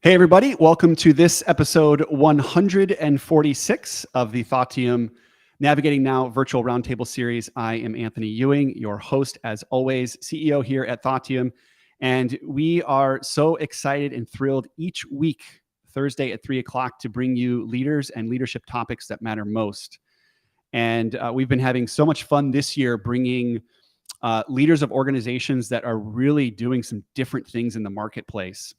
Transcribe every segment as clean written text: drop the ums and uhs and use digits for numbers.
Hey, everybody. Welcome to this episode 146 of the Thoughtium Navigating Now virtual roundtable series. I am Anthony Ewing, your host, as always, CEO here at Thoughtium. And we are so excited and thrilled each week, Thursday at 3 o'clock, to bring you leaders and leadership topics that matter most. And we've been having so much fun this year bringing leaders of organizations that are really doing some different things in the marketplace,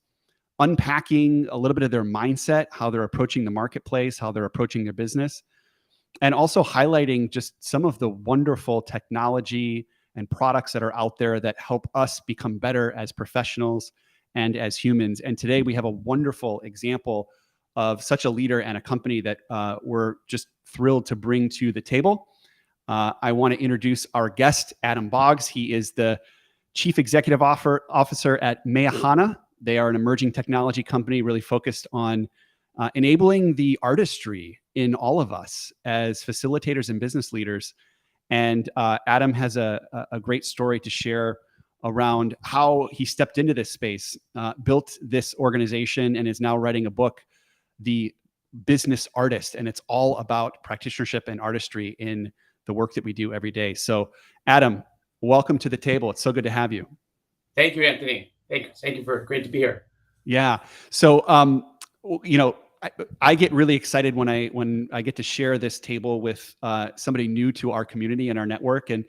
unpacking a little bit of their mindset, how they're approaching the marketplace, how they're approaching their business, and also highlighting just some of the wonderful technology and products that are out there that help us become better as professionals and as humans. And today we have a wonderful example of such a leader and a company that we're just thrilled to bring to the table. I want to introduce our guest, Adam Boggs. He is the Chief Executive Officer at Meahana. They are an emerging technology company really focused on enabling the artistry in all of us as facilitators and business leaders. And Adam has a great story to share around how he stepped into this space, built this organization, and is now writing a book, The Business Artist. And it's all about practitionership and artistry in the work that we do every day. So Adam, welcome to the table. It's so good to have you. Thank you, Anthony. Thank you for great to be here. Yeah. So, I get really excited when I get to share this table with somebody new to our community and our network. And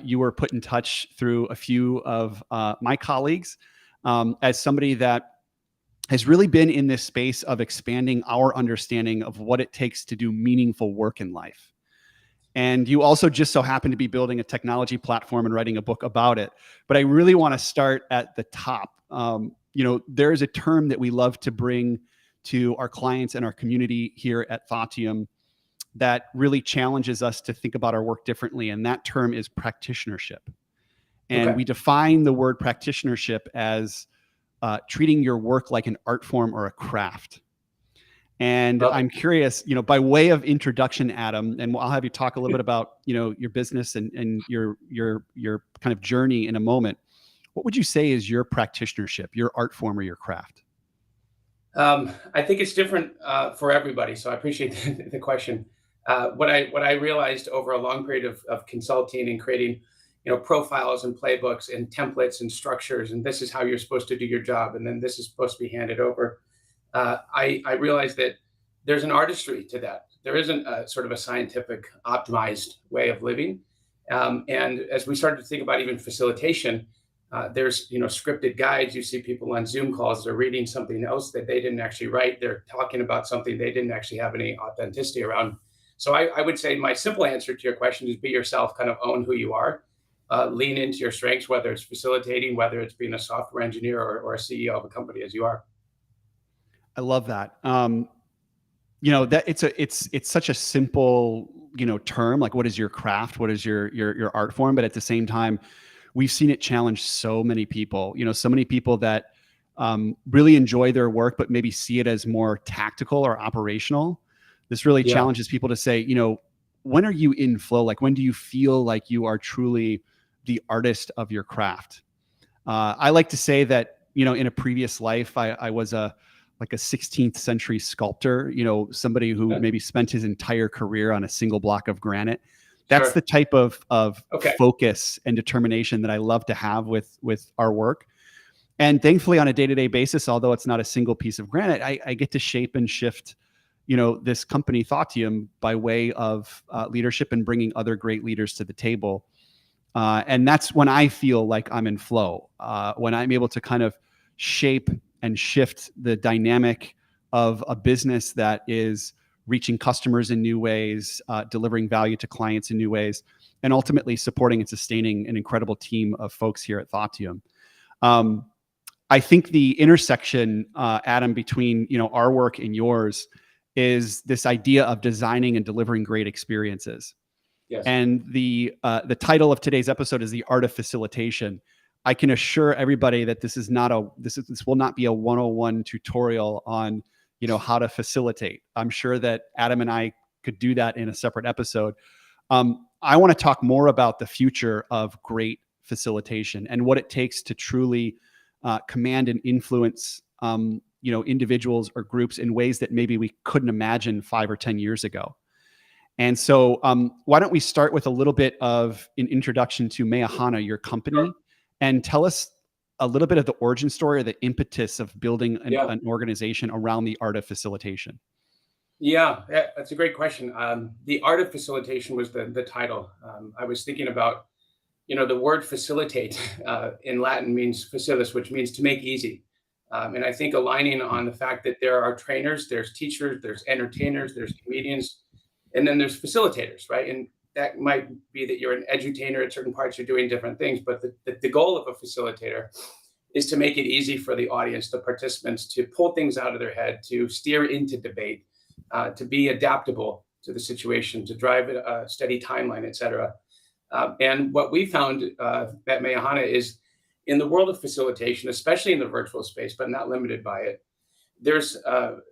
you were put in touch through a few of my colleagues as somebody that has really been in this space of expanding our understanding of what it takes to do meaningful work in life. And you also just so happen to be building a technology platform and writing a book about it. But I really want to start at the top. There is a term that we love to bring to our clients and our community here at Thoughtium that really challenges us to think about our work differently. And that term is practitionership. And we define the word practitionership as treating your work like an art form or a craft. And I'm curious, by way of introduction, Adam, and I'll have you talk a little bit about, your business and your kind of journey in a moment. What would you say is your practitionership, your art form or your craft? I think it's different for everybody. So I appreciate the question. What I realized over a long period of consulting and creating, profiles and playbooks and templates and structures, and this is how you're supposed to do your job, and then this is supposed to be handed over. I realized that there's an artistry to that. There isn't a sort of a scientific optimized way of living. And as we started to think about even facilitation, there's, scripted guides. You see people on Zoom calls, they're reading something else that they didn't actually write. They're talking about something they didn't actually have any authenticity around. So I would say my simple answer to your question is be yourself, kind of own who you are, lean into your strengths, whether it's facilitating, whether it's being a software engineer or a CEO of a company as you are. I love that. That it's such a simple, term, like what is your craft? What is your art form? But at the same time, we've seen it challenge so many people, so many people that really enjoy their work, but maybe see it as more tactical or operational. This really challenges people to say, when are you in flow? Like, when do you feel like you are truly the artist of your craft? I like to say that, in a previous life, I was a 16th century sculptor, somebody who maybe spent his entire career on a single block of granite. That's the type of focus and determination that I love to have with our work. And thankfully on a day-to-day basis, although it's not a single piece of granite, I get to shape and shift, this company Thoughtium by way of leadership and bringing other great leaders to the table. And that's when I feel like I'm in flow, when I'm able to kind of shape and shift the dynamic of a business that is reaching customers in new ways, delivering value to clients in new ways, and ultimately supporting and sustaining an incredible team of folks here at Thoughtium. I think the intersection, Adam, between our work and yours is this idea of designing and delivering great experiences. Yes. And the title of today's episode is The Art of Facilitation. I can assure everybody that this will not be a 101 tutorial on, how to facilitate. I'm sure that Adam and I could do that in a separate episode. I want to talk more about the future of great facilitation and what it takes to truly command and influence individuals or groups in ways that maybe we couldn't imagine 5 or 10 years ago. And so why don't we start with a little bit of an introduction to Meahana, your company, Sure. and tell us a little bit of the origin story or the impetus of building Yeah. an organization around the art of facilitation. Yeah, that's a great question. The art of facilitation was the title. I was thinking about, the word facilitate in Latin means facilis, which means to make easy. And I think aligning on the fact that there are trainers, there's teachers, there's entertainers, there's comedians, and then there's facilitators, right? And that might be that you're an edutainer at certain parts, you're doing different things, but the goal of a facilitator is to make it easy for the audience, the participants, to pull things out of their head, to steer into debate, to be adaptable to the situation, to drive a steady timeline, et cetera. And what we found at Meahana is in the world of facilitation, especially in the virtual space, but not limited by it, there's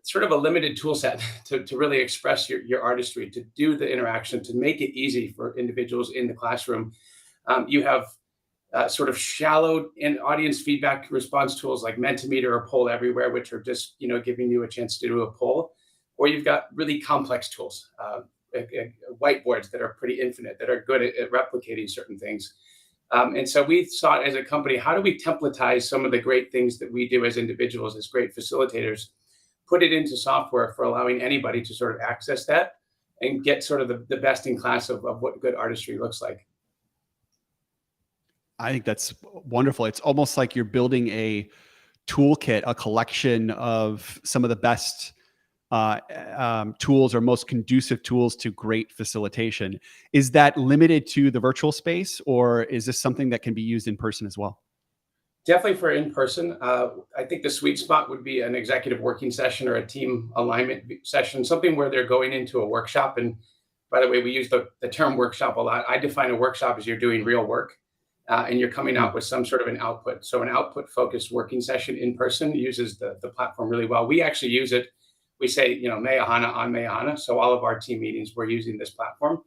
sort of a limited tool set to really express your artistry, to do the interaction, to make it easy for individuals in the classroom. You have sort of shallow in audience feedback response tools like Mentimeter or Poll Everywhere, which are just giving you a chance to do a poll, or you've got really complex tools, whiteboards that are pretty infinite, that are good at replicating certain things. And so we thought as a company, how do we templatize some of the great things that we do as individuals, as great facilitators, put it into software for allowing anybody to sort of access that and get sort of the best in class of what good artistry looks like. I think that's wonderful. It's almost like you're building a toolkit, a collection of some of the best tools or most conducive tools to great facilitation. Is that limited to the virtual space, or is this something that can be used in person as well? Definitely for in person. I think the sweet spot would be an executive working session or a team alignment session, something where they're going into a workshop. And by the way, we use the term workshop a lot. I define a workshop as you're doing real work. And you're coming out with some sort of an output. So an output focused working session in person uses the platform really well. We actually use it. We say, Meahana on Meahana. So all of our team meetings, we're using this platform.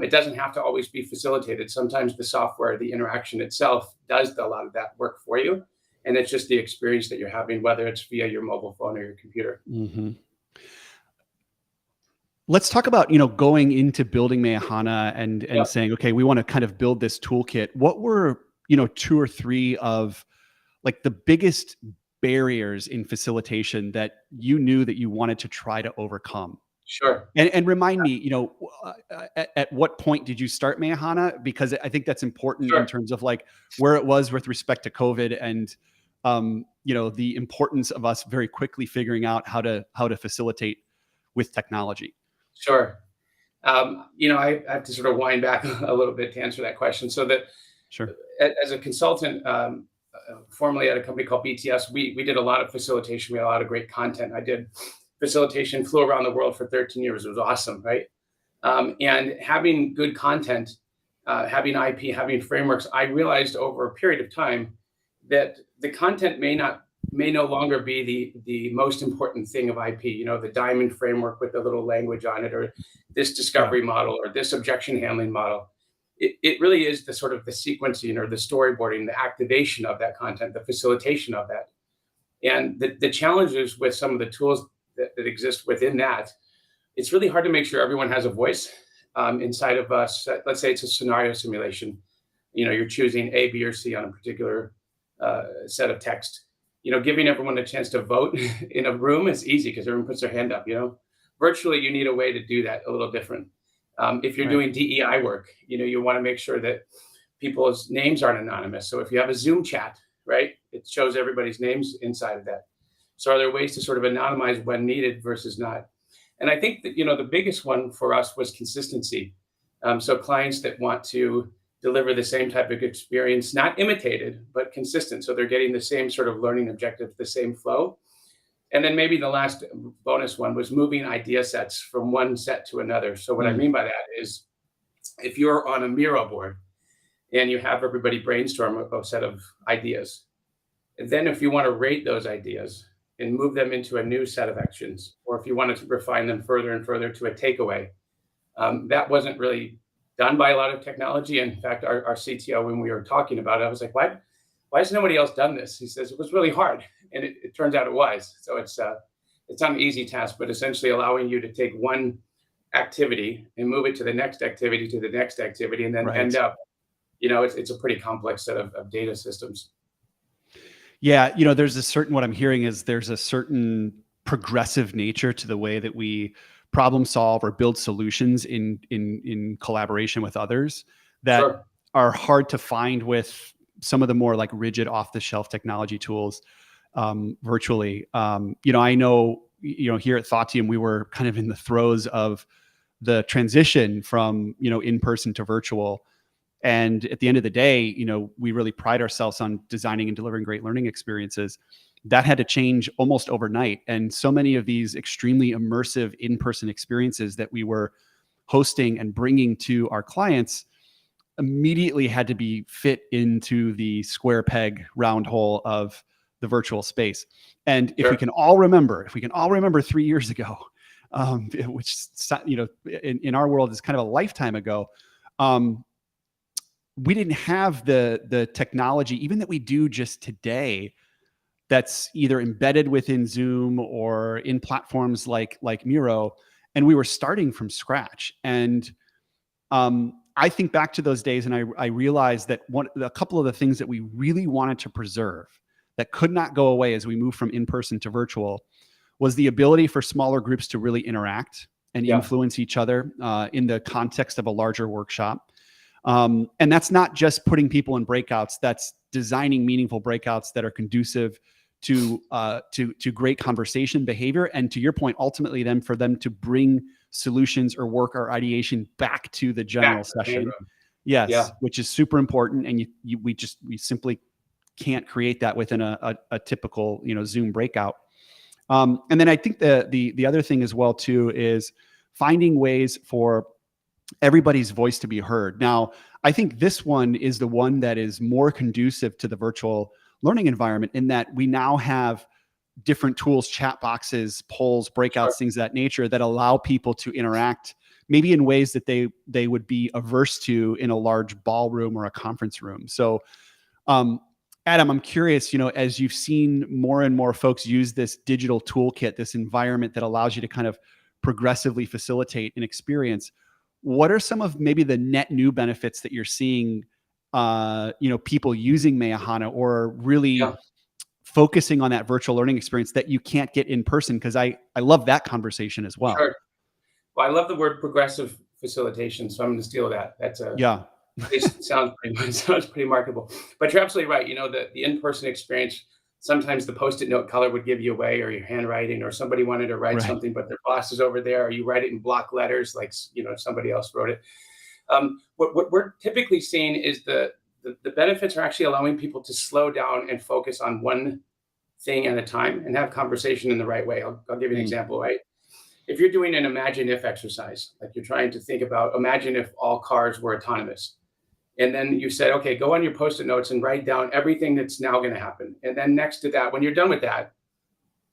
It doesn't have to always be facilitated. Sometimes the software, the interaction itself does a lot of that work for you. And it's just the experience that you're having, whether it's via your mobile phone or your computer. Mm-hmm. Let's talk about, going into building Meahana and Yep. saying, okay, we want to kind of build this toolkit. What were, 2 or 3 of like the biggest barriers in facilitation that you knew that you wanted to try to overcome? Sure. And remind me, at what point did you start Meahana? Because I think that's important Sure. in terms of like where it was with respect to COVID and, the importance of us very quickly figuring out how to facilitate with technology. Sure. I have to sort of wind back a little bit to answer that question. So that Sure. as a consultant, formerly at a company called BTS, we did a lot of facilitation. We had a lot of great content. I did facilitation, flew around the world for 13 years. It was awesome, right? And having good content, having IP, having frameworks, I realized over a period of time that the content may no longer be the most important thing of IP, the diamond framework with the little language on it, or this discovery model, or this objection handling model. It really is the sort of the sequencing or the storyboarding, the activation of that content, the facilitation of that. And the challenges with some of the tools that exist within that, it's really hard to make sure everyone has a voice inside of us. Let's say it's a scenario simulation. You're choosing A, B, or C on a particular set of text. Giving everyone a chance to vote in a room is easy because everyone puts their hand up. Virtually, you need a way to do that a little different. If you're doing DEI work, you want to make sure that people's names aren't anonymous. So if you have a Zoom chat, right, it shows everybody's names inside of that. So are there ways to sort of anonymize when needed versus not? And I think that, the biggest one for us was consistency. So clients that want to deliver the same type of experience, not imitated, but consistent. So they're getting the same sort of learning objective, the same flow. And then maybe the last bonus one was moving idea sets from one set to another. So what I mean by that is if you're on a Miro board and you have everybody brainstorm a set of ideas, and then if you want to rate those ideas and move them into a new set of actions, or if you want to refine them further and further to a takeaway, that wasn't really done by a lot of technology. In fact, our CTO, when we were talking about it, I was like, what? why has nobody else done this? He says, it was really hard. And it turns out it was. So it's not an easy task, but essentially allowing you to take one activity and move it to the next activity, to the next activity, and then end up, it's a pretty complex set of data systems. Yeah. There's a certain, what I'm hearing is there's a certain progressive nature to the way that we problem solve or build solutions in collaboration with others that are hard to find with some of the more like rigid off the shelf technology tools virtually. I know, here at Thoughtium, we were kind of in the throes of the transition from, in-person to virtual. And at the end of the day, we really pride ourselves on designing and delivering great learning experiences. That had to change almost overnight. And so many of these extremely immersive in-person experiences that we were hosting and bringing to our clients immediately had to be fit into the square peg round hole of the virtual space. And if we can all remember 3 years ago, which, in our world is kind of a lifetime ago, we didn't have the technology, even that we do just today, that's either embedded within Zoom or in platforms like Miro, and we were starting from scratch. And I think back to those days, and I realized that a couple of the things that we really wanted to preserve that could not go away as we move from in-person to virtual was the ability for smaller groups to really interact and influence each other in the context of a larger workshop. And that's not just putting people in breakouts, that's designing meaningful breakouts that are conducive to great conversation behavior. And to your point, ultimately then for them to bring solutions or work or ideation back to the general session. Which is super important. And we simply can't create that within a typical, Zoom breakout. And then I think the other thing as well too is finding ways for everybody's voice to be heard. Now, I think this one is the one that is more conducive to the virtual learning environment in that we now have different tools, chat boxes, polls, breakouts, things of that nature that allow people to interact maybe in ways that they would be averse to in a large ballroom or a conference room. So, Adam, I'm curious, as you've seen more and more folks use this digital toolkit, this environment that allows you to kind of progressively facilitate an experience, what are some of maybe the net new benefits that you're seeing, people using Meahana or really focusing on that virtual learning experience that you can't get in person? Because I love that conversation as well. Sure. Well, I love the word progressive facilitation, so I'm going to steal that. That's it sounds pretty marketable. But you're absolutely right. The in-person experience, sometimes the Post-it note color would give you away, or your handwriting, or somebody wanted to write something, but their boss is over there, or you write it in block letters, like somebody else wrote it. What we're typically seeing is the benefits are actually allowing people to slow down and focus on one thing at a time and have conversation in the right way. I'll give you an example, right? If you're doing an imagine if exercise, like you're trying to think about, imagine if all cars were autonomous. And then you said, okay, go on your Post-it notes and write down everything that's now going to happen. And then next to that, when you're done with that,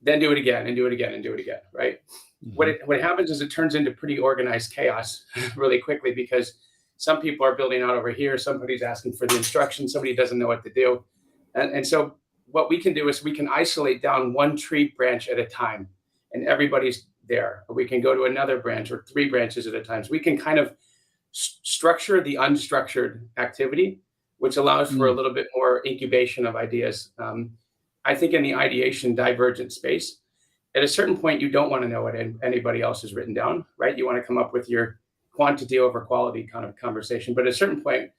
then do it again and do it again and do it again, right? Mm-hmm. What happens is it turns into pretty organized chaos really quickly, because some people are building out over here, somebody's asking for the instructions, somebody doesn't know what to do. And so what we can do is we can isolate down one tree branch at a time, and everybody's there. Or we can go to another branch or 3 branches at a time. So we can kind of structure the unstructured activity, which allows for a little bit more incubation of ideas. I think in the ideation divergent space, at a certain point, you don't want to know what anybody else has written down, right? You want to come up with your quantity over quality kind of conversation. But at a certain point,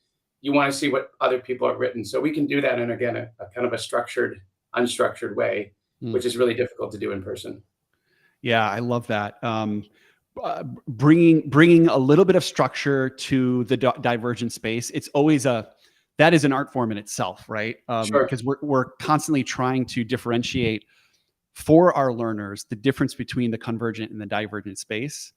you want to see what other people have written. So we can do that in, again, a kind of a structured, unstructured way, which is really difficult to do in person. Yeah, I love that. Bringing a little bit of structure to the divergent space. It's always that is an art form in itself, right? Because we're constantly trying to differentiate for our learners the difference between the convergent and the divergent space.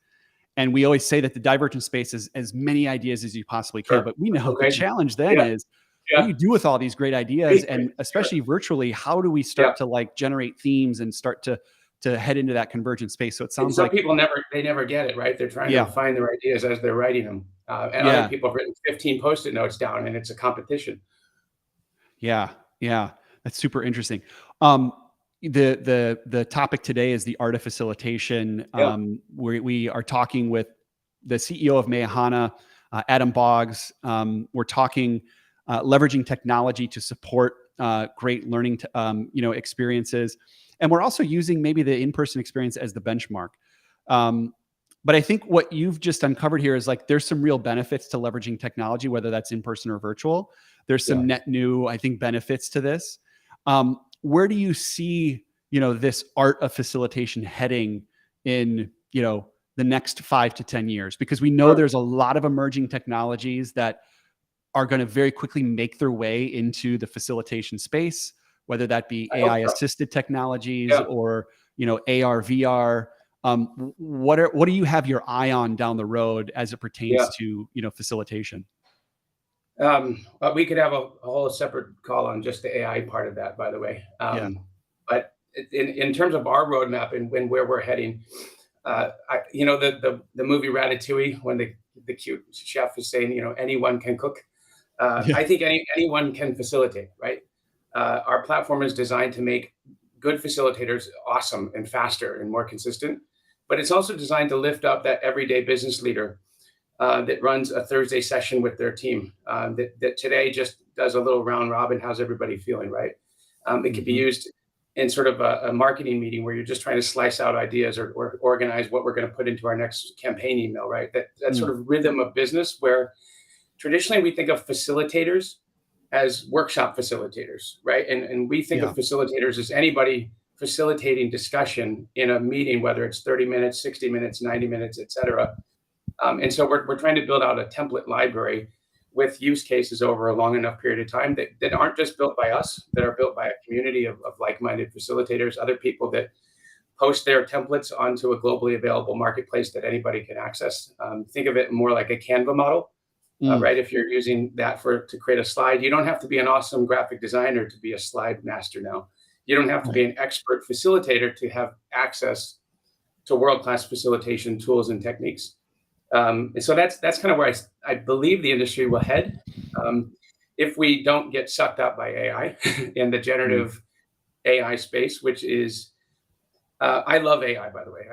And we always say that the divergent space is as many ideas as you possibly can, but we know the challenge then is what do you do with all these great ideas? And especially virtually, how do we start to like generate themes and start to head into that convergent space? So it sounds like some people never get it, right? They're trying to find their ideas as they're writing them. And other people have written 15 Post-it notes down, and it's a competition. Yeah. Yeah, that's super interesting. The topic today is the art of facilitation. Yeah. We are talking with the CEO of Meahana, Adam Boggs. We're talking leveraging technology to support great learning, experiences, and we're also using maybe the in-person experience as the benchmark. But I think what you've just uncovered here is like there's some real benefits to leveraging technology, whether that's in person or virtual. There's some Yeah. net new, I think, benefits to this. Where do you see, this art of facilitation heading in, the next 5 to 10 years? Because we know Sure. there's a lot of emerging technologies that are going to very quickly make their way into the facilitation space, whether that be I hope AI so. assisted technologies Yeah. or, AR, VR. What do you have your eye on down the road as it pertains Yeah. to, facilitation? But we could have a whole separate call on just the AI part of that, by the way. Yeah. But in terms of our roadmap and where we're heading, the movie Ratatouille, when the cute chef is saying, anyone can cook. Yeah. I think anyone can facilitate, right? Our platform is designed to make good facilitators awesome and faster and more consistent, but it's also designed to lift up that everyday business leader that runs a Thursday session with their team, that today just does a little round robin. How's everybody feeling, right? It could be used in sort of a marketing meeting where you're just trying to slice out ideas or organize what we're going to put into our next campaign email, right? That sort of rhythm of business where traditionally we think of facilitators as workshop facilitators, right? And we think of facilitators as anybody facilitating discussion in a meeting, whether it's 30 minutes, 60 minutes, 90 minutes, et cetera. And so we're trying to build out a template library with use cases over a long enough period of time that aren't just built by us, that are built by a community of like-minded facilitators, other people that post their templates onto a globally available marketplace that anybody can access. Think of it more like a Canva model, right? If you're using that to create a slide, you don't have to be an awesome graphic designer to be a slide master now. You don't have to be an expert facilitator to have access to world-class facilitation tools and techniques. And so that's kind of where I believe the industry will head, if we don't get sucked up by AI in the generative AI space, which is, I love AI, by the way.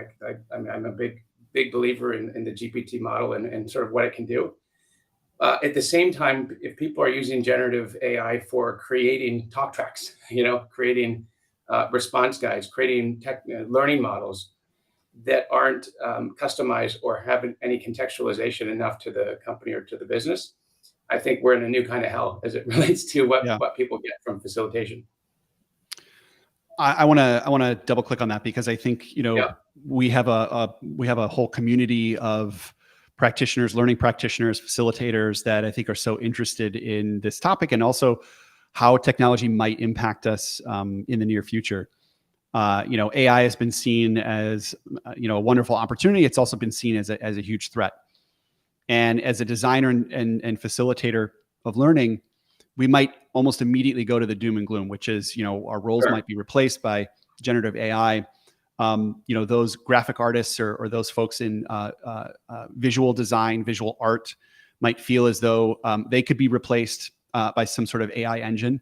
I'm a big believer in the GPT model and sort of what it can do. At the same time, if people are using generative AI for creating talk tracks, creating response guides, creating learning models that aren't customized or have any contextualization enough to the company or to the business, I think we're in a new kind of hell as it relates to what people get from facilitation. I want to double click on that because I think we have a whole community of practitioners, learning practitioners, facilitators that I think are so interested in this topic and also how technology might impact us in the near future. AI has been seen as a wonderful opportunity. It's also been seen as a huge threat. And as a designer and facilitator of learning, we might almost immediately go to the doom and gloom, which is our roles might be replaced by generative AI. Those graphic artists or those folks in visual design, visual art might feel as though they could be replaced by some sort of AI engine.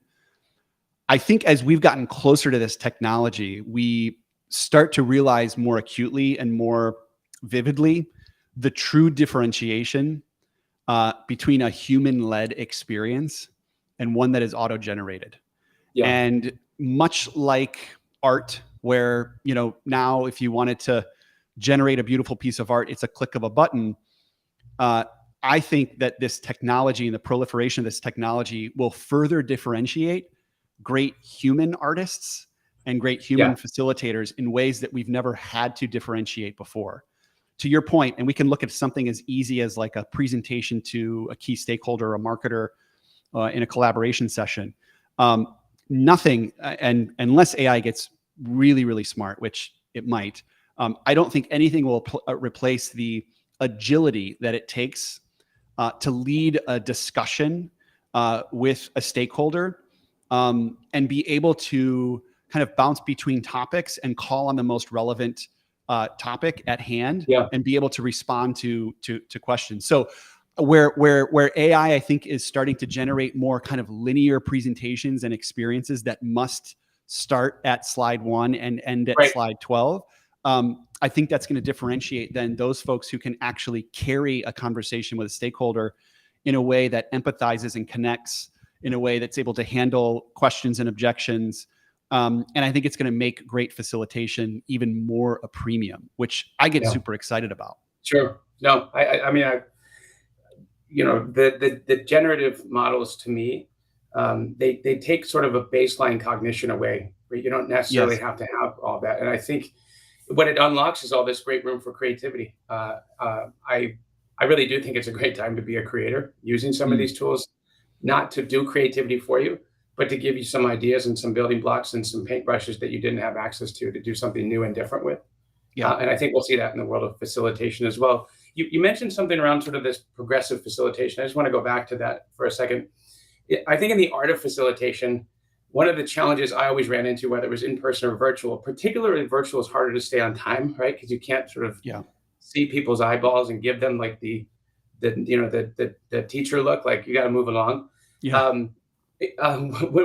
I think as we've gotten closer to this technology, we start to realize more acutely and more vividly the true differentiation between a human-led experience and one that is auto-generated. Yeah. And much like art, where now if you wanted to generate a beautiful piece of art, it's a click of a button. I think that this technology and the proliferation of this technology will further differentiate great human artists and great human facilitators in ways that we've never had to differentiate before. To your point, and we can look at something as easy as like a presentation to a key stakeholder, a marketer in a collaboration session. Nothing, and unless AI gets really, really smart, which it might, I don't think anything will replace the agility that it takes to lead a discussion with a stakeholder and be able to kind of bounce between topics and call on the most relevant topic at hand and be able to respond to questions. So where AI, I think, is starting to generate more kind of linear presentations and experiences that must start at slide 1 and end at Right. slide 12. I think that's going to differentiate then those folks who can actually carry a conversation with a stakeholder in a way that empathizes and connects, in a way that's able to handle questions and objections. And I think it's going to make great facilitation even more a premium, which I get super excited about. Sure. No, I mean, the generative models, to me, they take sort of a baseline cognition away, where you don't necessarily have to have all that. And I think what it unlocks is all this great room for creativity. I really do think it's a great time to be a creator using some of these tools, not to do creativity for you, but to give you some ideas and some building blocks and some paintbrushes that you didn't have access to do something new and different with. And I think we'll see that in the world of facilitation as well. You mentioned something around sort of this progressive facilitation. I just want to go back to that for a second. I think in the art of facilitation, one of the challenges I always ran into, whether it was in person or virtual, particularly virtual, is harder to stay on time, right? Because you can't sort of see people's eyeballs and give them like the teacher look, like you got to move along. When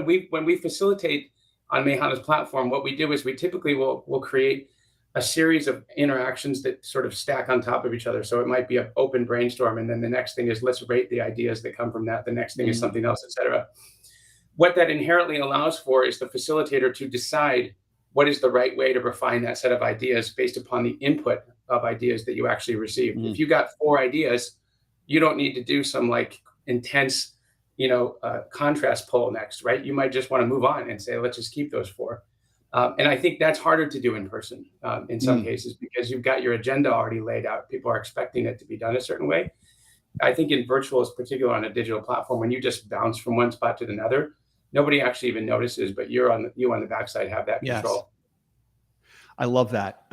we facilitate on Meahana's platform, what we do is we typically will create a series of interactions that sort of stack on top of each other. So it might be an open brainstorm, and then the next thing is let's rate the ideas that come from that. The next thing is something else, et cetera. What that inherently allows for is the facilitator to decide what is the right way to refine that set of ideas based upon the input of ideas that you actually received. If you got 4 ideas, you don't need to do some like intense, contrast poll next, right? You might just want to move on and say, let's just keep those 4. And I think that's harder to do in person in some cases, because you've got your agenda already laid out. People are expecting it to be done a certain way. I think in virtual, in particular on a digital platform, when you just bounce from one spot to another, nobody actually even notices, but you on the backside have that control. I love that.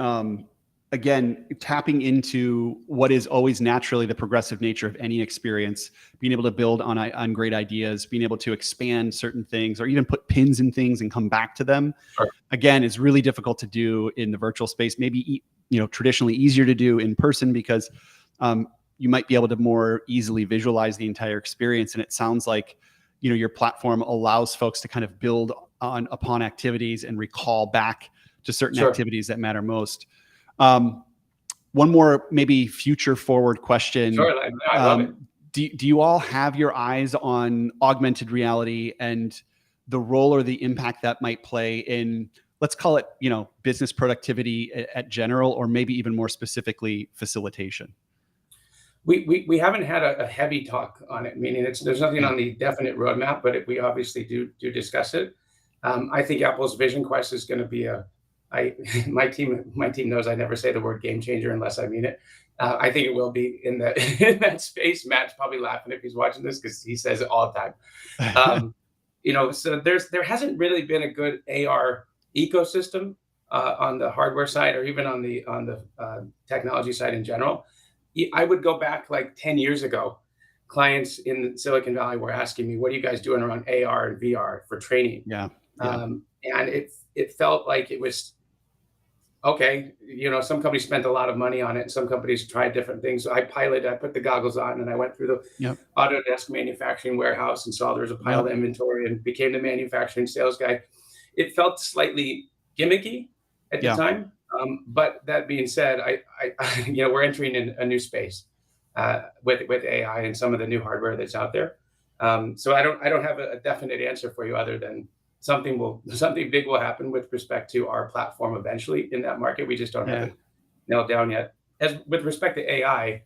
Again, tapping into what is always naturally the progressive nature of any experience, being able to build on great ideas, being able to expand certain things, or even put pins in things and come back to them. Again, is really difficult to do in the virtual space. Maybe traditionally easier to do in person, because you might be able to more easily visualize the entire experience. And it sounds like your platform allows folks to kind of build upon activities and recall back to certain activities that matter most. One more maybe future forward question. I love it. Do you all have your eyes on augmented reality and the role or the impact that might play in, let's call it, business productivity at general, or maybe even more specifically facilitation? We haven't had a heavy talk on it, meaning there's nothing on the definite roadmap, but we obviously do discuss it. I think Apple's Vision Quest is going to be my team knows I never say the word game changer unless I mean it. I think it will be in that space. Matt's probably laughing if he's watching this, because he says it all the time. So there hasn't really been a good AR ecosystem on the hardware side, or even on the technology side in general. I would go back like 10 years ago. Clients in Silicon Valley were asking me, what are you guys doing around AR and VR for training? And it felt like it was, okay, some companies spent a lot of money on it, and some companies tried different things. So I put the goggles on, and I went through the Autodesk manufacturing warehouse and saw there was a pile of inventory, and became the manufacturing sales guy. It felt slightly gimmicky at the time. But that being said, we're entering in a new space with AI and some of the new hardware that's out there. So I don't have a definite answer for you, other than something big will happen with respect to our platform eventually in that market. We just don't have it nailed down yet. As with respect to AI,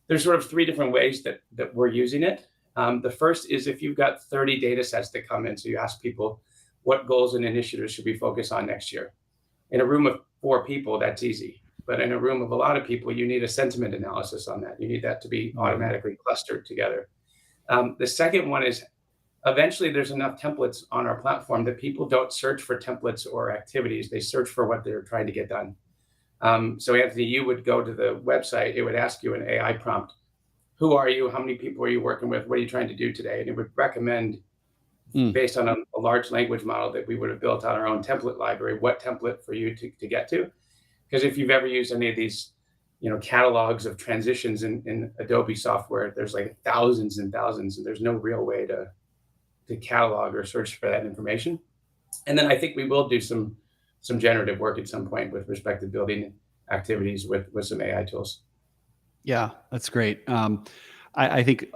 there's sort of 3 different ways that we're using it. The first is if you've got 30 data sets that come in, so you ask people, what goals and initiatives should we focus on next year? In a room of 4 people, that's easy. But in a room of a lot of people, you need a sentiment analysis on that. You need that to be automatically clustered together. The second one is, eventually there's enough templates on our platform that people don't search for templates or activities. They search for what they're trying to get done. So Anthony, you would go to the website, it would ask you an AI prompt. Who are you? How many people are you working with? What are you trying to do today? And it would recommend, based on a large language model that we would have built on our own template library, what template for you to get to. Because if you've ever used any of these catalogs of transitions in Adobe software. There's like thousands and thousands, and there's no real way to catalog or search for that information. And then I think we will do some generative work at some point with respect to building activities with some AI tools. Yeah, that's great. I think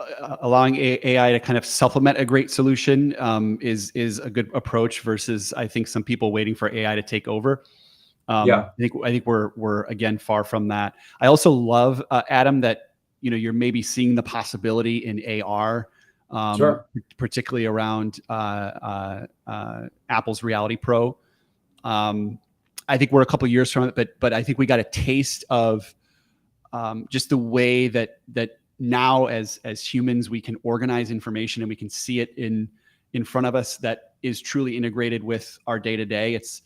allowing AI to kind of supplement a great solution is a good approach versus I think some people waiting for AI to take over. Yeah, I think we're again far from that. I also love Adam that you're maybe seeing the possibility in AR, sure. particularly around Apple's Reality Pro. I think we're a couple years from it, but I think we got a taste of just the way that now as humans we can organize information and we can see it in front of us that is truly integrated with our day to day. It's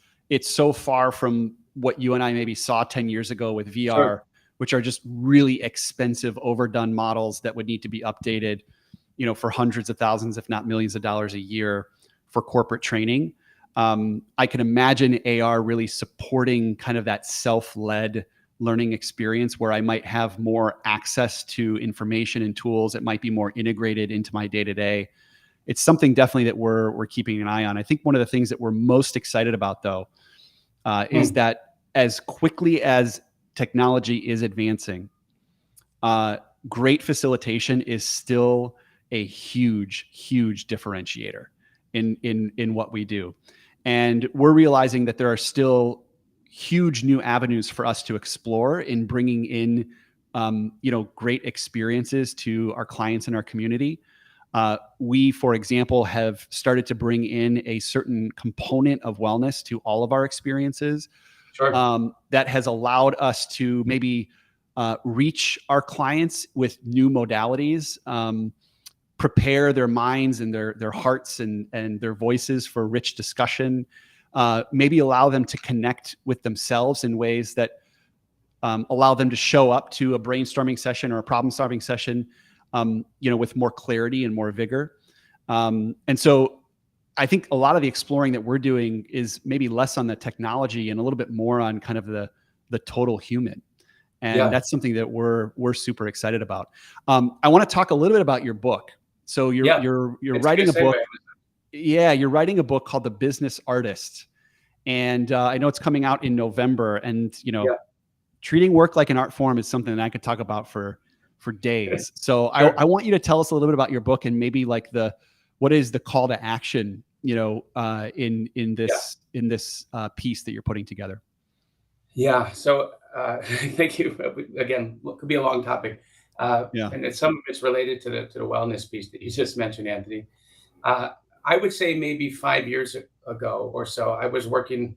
so far from what you and I maybe saw 10 years ago with VR, sure, which are just really expensive, overdone models that would need to be updated, for hundreds of thousands, if not millions of dollars a year for corporate training. I can imagine AR really supporting kind of that self-led learning experience where I might have more access to information and tools. It might be more integrated into my day-to-day. It's something definitely that we're keeping an eye on. I think one of the things that we're most excited about, though, is that as quickly as technology is advancing, great facilitation is still a huge, huge differentiator in what we do. And we're realizing that there are still huge new avenues for us to explore in bringing in, great experiences to our clients and our community. We, for example, have started to bring in a certain component of wellness to all of our experiences. Sure. That has allowed us to maybe reach our clients with new modalities, prepare their minds and their hearts and their voices for rich discussion, maybe allow them to connect with themselves in ways that allow them to show up to a brainstorming session or a problem-solving session, with more clarity and more vigor. And so I think a lot of the exploring that we're doing is maybe less on the technology and a little bit more on kind of the total human. And that's something that we're super excited about. I want to talk a little bit about your book. So you're writing a book. Yeah, you're writing a book called The Business Artist. And I know it's coming out in November. And, treating work like an art form is something that I could talk about for days. So sure. I want you to tell us a little bit about your book and maybe like what is the call to action, in this piece that you're putting together. Yeah. So thank you again. Could be a long topic. And some of it's related to the wellness piece that you just mentioned, Anthony. I would say maybe 5 years ago or so, I was working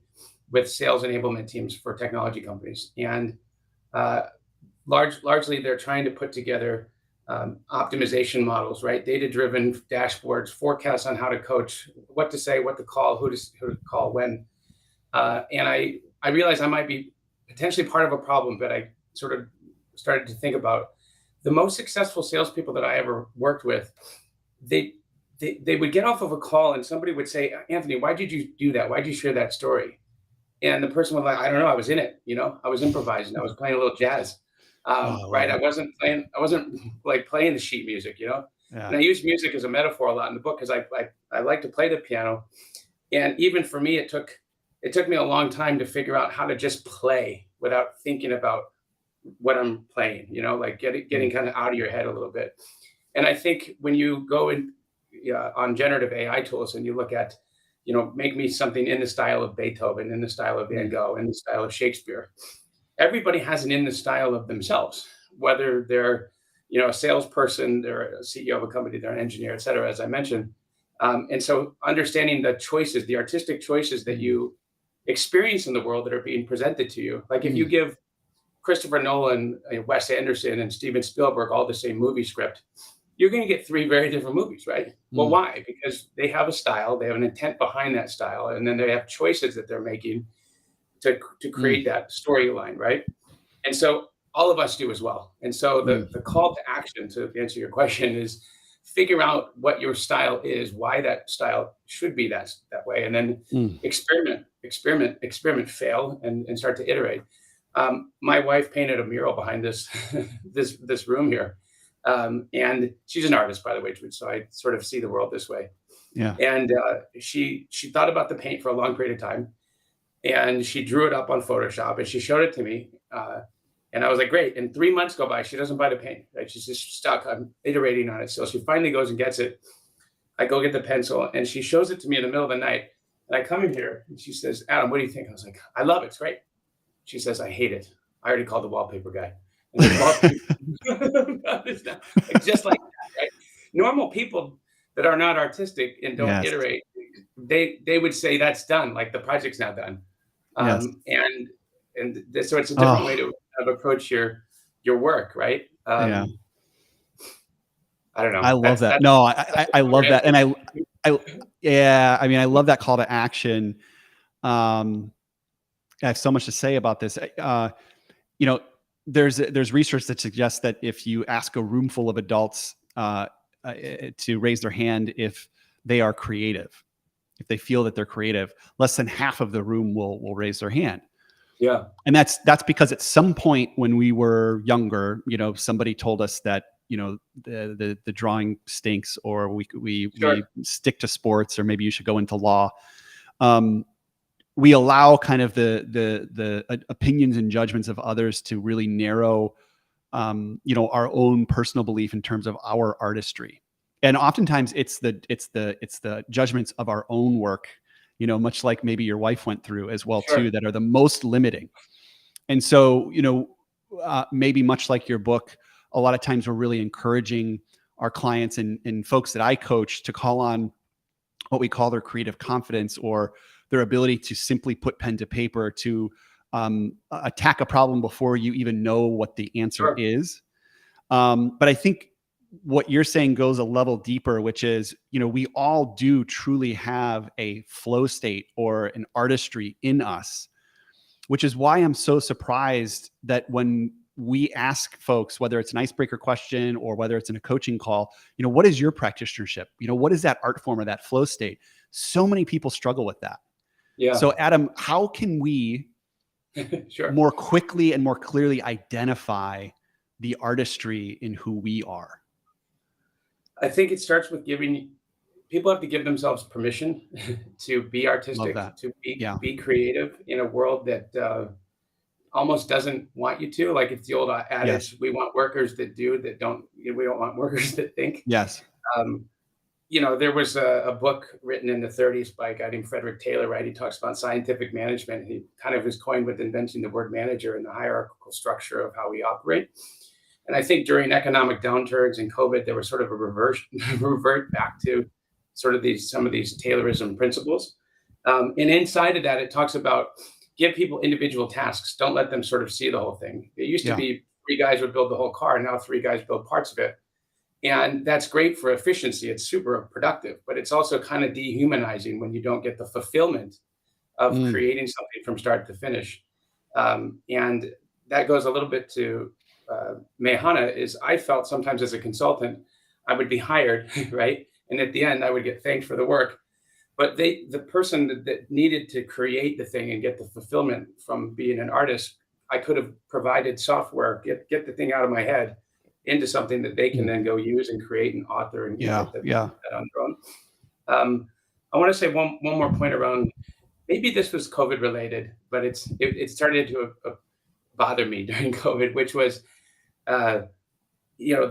with sales enablement teams for technology companies, and largely they're trying to put together optimization models, right? Data-driven dashboards, forecasts on how to coach, what to say, what to call, who to call when. And I realized I might be potentially part of a problem, but I sort of started to think about the most successful salespeople that I ever worked with. They would get off of a call and somebody would say, Anthony, why did you do that? Why did you share that story? And the person was like, I don't know. I was in it. I was improvising. I was playing a little jazz. Right. I wasn't like playing the sheet music, Yeah. And I use music as a metaphor a lot in the book because I like to play the piano. And even for me, it took me a long time to figure out how to just play without thinking about what I'm playing, like getting kind of out of your head a little bit. And I think when you go in on generative AI tools and you look at, make me something in the style of Beethoven, in the style of Van Gogh, in the style of Shakespeare. Everybody has an in the style of themselves, whether they're, a salesperson, they're a CEO of a company, they're an engineer, et cetera, as I mentioned. And so understanding the choices, the artistic choices that you experience in the world that are being presented to you. Like if you give Christopher Nolan, Wes Anderson, and Steven Spielberg all the same movie script, you're going to get 3 very different movies, right? Well, why? Because they have a style, they have an intent behind that style, and then they have choices that they're making to create that storyline, right? And so all of us do as well. And so the call to action, to answer your question, is figure out what your style is, why that style should be that way, and then experiment, fail, and start to iterate. My wife painted a mural behind this this room here, and she's an artist, by the way, so I sort of see the world this way. Yeah. And she thought about the paint for a long period of time, and she drew it up on Photoshop, and she showed it to me. And I was like, great. And 3 months go by, she doesn't buy the paint. Right? She's just stuck. I'm iterating on it. So she finally goes and gets it. I go get the pencil, and she shows it to me in the middle of the night. And I come in here, and she says, Adam, what do you think? I was like, I love it. It's great. She says, I hate it. I already called the wallpaper guy. And the wallpaper, like, just like that, right? Normal people that are not artistic and don't iterate, they would say that's done, like the project's now done. So it's a different way to approach your work, right? Yeah. I don't know. I love that. No, I love that. And I mean, I love that call to action. I have so much to say about this. You know, there's research that suggests that if you ask a room full of adults to raise their hand if they are creative, if they feel that they're creative, less than half of the room will raise their hand. Yeah. And that's because at some point when we were younger, you know, somebody told us that, you know, the drawing stinks, or we stick to sports, or maybe you should go into law. We allow kind of the opinions and judgments of others to really narrow, you know, our own personal belief in terms of our artistry. And oftentimes it's the judgments of our own work, you know, much like maybe your wife went through as well too, that are the most limiting. And so, you know, maybe much like your book, a lot of times we're really encouraging our clients and folks that I coach to call on what we call their creative confidence, or their ability to simply put pen to paper, to attack a problem before you even know what the answer is. But I think what you're saying goes a level deeper, which is, you know, we all do truly have a flow state or an artistry in us, which is why I'm so surprised that when we ask folks, whether it's an icebreaker question or whether it's in a coaching call, you know, what is your practitionership? You know, what is that art form or that flow state? So many people struggle with that. Yeah. So Adam, how can we more quickly and more clearly identify the artistry in who we are? I think it starts with people have to give themselves permission to be artistic, to be creative in a world that almost doesn't want you to. Like, it's the old adage, we want workers that do, we don't want workers that think. Yes. You know, there was a book written in the 30s by a guy named Frederick Taylor, right? He talks about scientific management. He kind of was coined with inventing the word manager and the hierarchical structure of how we operate. And I think during economic downturns and COVID, there was sort of a revert back to sort of some of these Taylorism principles. And inside of that, it talks about give people individual tasks. Don't let them sort of see the whole thing. It used to be 3 guys would build the whole car. Now 3 guys build parts of it. And that's great for efficiency. It's super productive, but it's also kind of dehumanizing when you don't get the fulfillment of creating something from start to finish. And that goes a little bit to Meahana. Is I felt sometimes as a consultant, I would be hired, right? And at the end, I would get thanked for the work. But the person that needed to create the thing and get the fulfillment from being an artist, I could have provided software, get the thing out of my head into something that they can then go use and create and author and get that on their own. I want to say one more point around, maybe this was COVID related, but it started to bother me during COVID, which was, you know,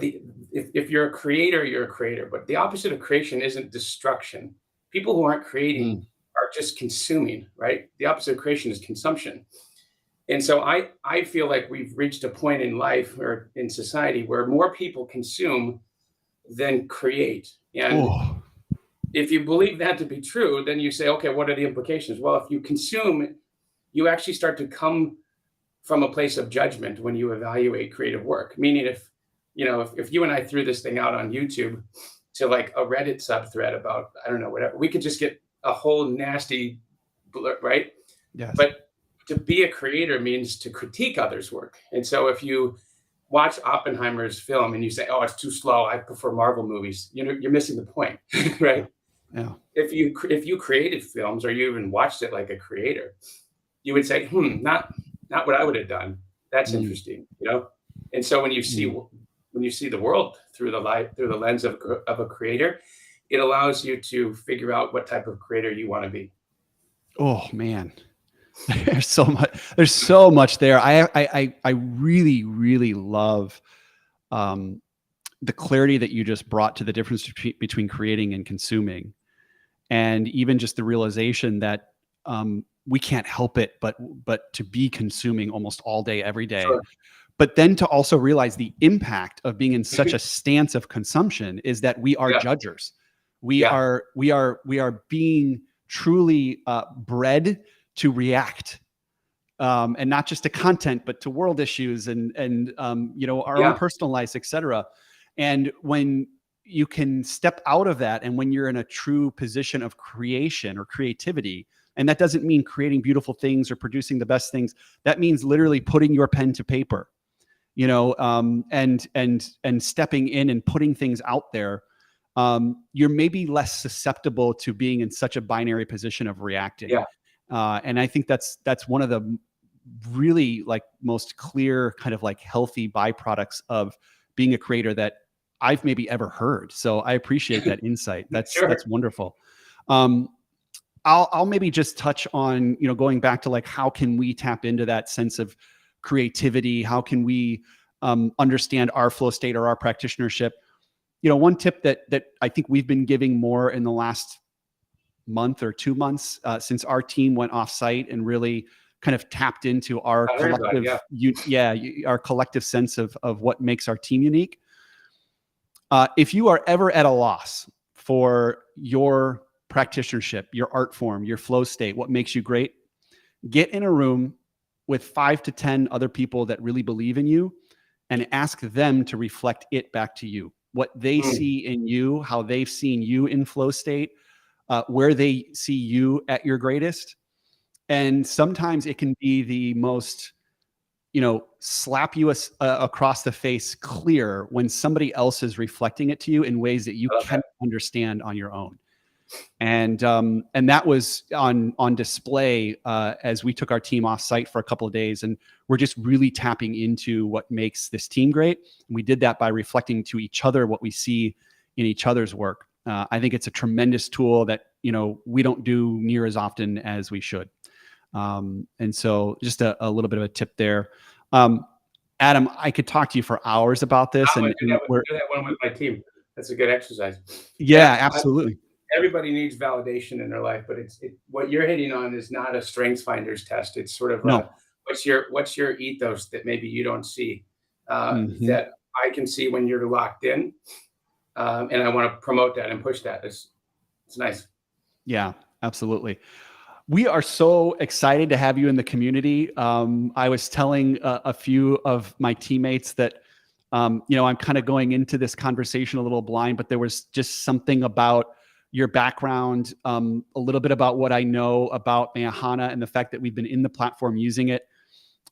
if you're a creator, you're a creator, but the opposite of creation isn't destruction. People who aren't creating are just consuming, right? The opposite of creation is consumption. And so I feel like we've reached a point in life or in society where more people consume than create. And if you believe that to be true, then you say, okay, what are the implications? Well, if you consume, you actually start to come from a place of judgment when you evaluate creative work. Meaning if you and I threw this thing out on YouTube to like a Reddit subthread about, I don't know, whatever, we could just get a whole nasty, right? Yes. But to be a creator means to critique others' work. And so if you watch Oppenheimer's film and you say, oh, it's too slow, I prefer Marvel movies, you're missing the point, right? Yeah. If you created films or you even watched it like a creator, you would say, not not what I would have done. That's Mm. interesting, you know? And so when you see the world through the lens of a creator, it allows you to figure out what type of creator you want to be. Oh man, there's so much. There's so much there. I really really love the clarity that you just brought to the difference between creating and consuming, and even just the realization that we can't help it but to be consuming almost all day every day. Sure. But then to also realize the impact of being in such a stance of consumption is that we are Yeah. judgers. We Yeah. are being truly bred to react, and not just to content, but to world issues and our own Yeah. personal lives, etc. And when you can step out of that, and when you're in a true position of creation or creativity, and that doesn't mean creating beautiful things or producing the best things. That means literally putting your pen to paper, and stepping in and putting things out there. You're maybe less susceptible to being in such a binary position of reacting. Yeah. And I think that's one of the really like most clear kind of like healthy byproducts of being a creator that I've maybe ever heard. So I appreciate that insight. That's Sure. that's wonderful. I'll maybe just touch on, going back to like, how can we tap into that sense of creativity? How can we understand our flow state or our practitionership? One tip that I think we've been giving more in the last month or 2 months since our team went off site and really kind of tapped into our collective, our collective sense of what makes our team unique. If you are ever at a loss for your practitionership, your art form, your flow state, what makes you great, get in a room with 5 to 10 other people that really believe in you and ask them to reflect it back to you. What they see in you, how they've seen you in flow state, where they see you at your greatest. And sometimes it can be the most, slap you across the face clear when somebody else is reflecting it to you in ways that you can't understand on your own. And that was on display as we took our team off site for a couple of days, and we're just really tapping into what makes this team great. And we did that by reflecting to each other what we see in each other's work. I think it's a tremendous tool that we don't do near as often as we should. And so just a little bit of a tip there. Adam, I could talk to you for hours about this. I'm gonna do that one with my team. That's a good exercise. Yeah, absolutely. Everybody needs validation in their life, but what you're hitting on is not a strengths finders test. It's sort of what's your ethos that maybe you don't see, that I can see when you're locked in, and I want to promote that and push that. It's nice. Yeah, absolutely. We are so excited to have you in the community. I was telling a few of my teammates that, I'm kind of going into this conversation a little blind, but there was just something about your background, a little bit about what I know about Meahana and the fact that we've been in the platform using it,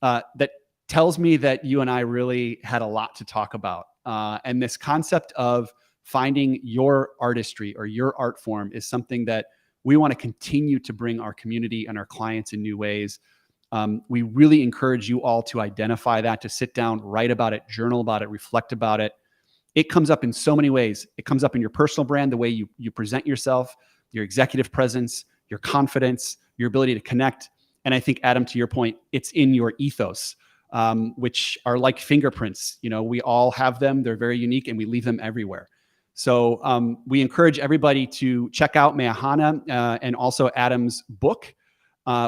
that tells me that you and I really had a lot to talk about. And this concept of finding your artistry or your art form is something that we want to continue to bring our community and our clients in new ways. We really encourage you all to identify that, to sit down, write about it, journal about it, reflect about it. It comes up in so many ways. It comes up in your personal brand, the way you present yourself, your executive presence, your confidence, your ability to connect. And I think, Adam, to your point, it's in your ethos, which are like fingerprints. We all have them. They're very unique, and we leave them everywhere. So we encourage everybody to check out Meahana and also Adam's book,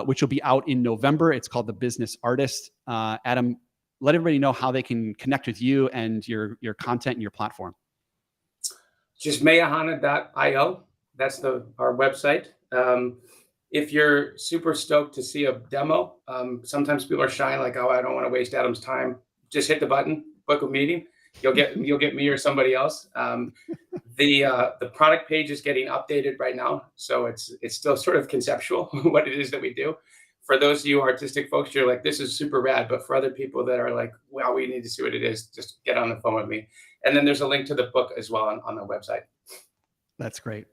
which will be out in November. It's called The Business Artist. Adam, let everybody know how they can connect with you and your content and your platform. Just meahana.io. That's our website. If you're super stoked to see a demo, sometimes people are shy, like, oh, I don't want to waste Adam's time. Just hit the button, book a meeting. You'll get me or somebody else. The product page is getting updated right now, so it's still sort of conceptual what it is that we do. For those of you artistic folks, you're like, this is super rad. But for other people that are like, well, we need to see what it is, just get on the phone with me. And then there's a link to the book as well on the website. That's great.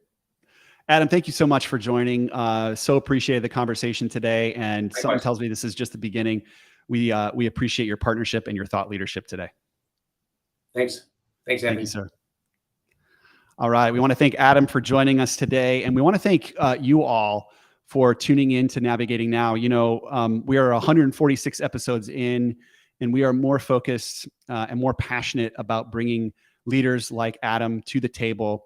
Adam, thank you so much for joining. So appreciated the conversation today. And something tells me this is just the beginning. We appreciate your partnership and your thought leadership today. Thanks, Anthony. Thank you, sir. All right, we want to thank Adam for joining us today, and we want to thank you all for tuning in to Navigating Now. We are 146 episodes in, and we are more focused and more passionate about bringing leaders like Adam to the table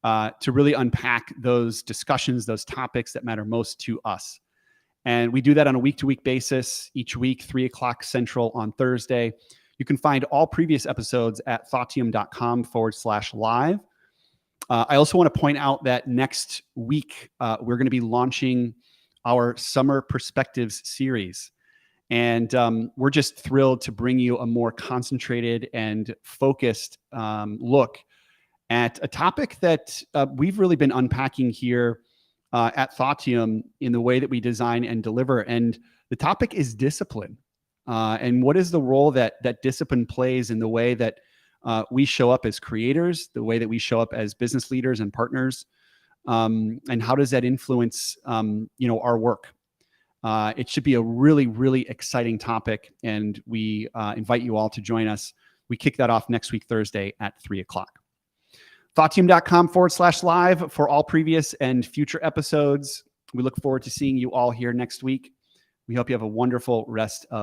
to really unpack those discussions, those topics that matter most to us. And we do that on a week-to-week basis, each week, 3 o'clock Central on Thursday. You can find all previous episodes at thoughteum.com/live. I also want to point out that next week, we're going to be launching our Summer Perspectives series. And we're just thrilled to bring you a more concentrated and focused look at a topic that we've really been unpacking here at Thoughteum in the way that we design and deliver. And the topic is discipline. And what is the role that discipline plays in the way that we show up as creators, the way that we show up as business leaders and partners, and how does that influence, our work? It should be a really, really exciting topic, and we invite you all to join us. We kick that off next week, Thursday at 3 o'clock. Thoughteum.com/live for all previous and future episodes. We look forward to seeing you all here next week. We hope you have a wonderful rest of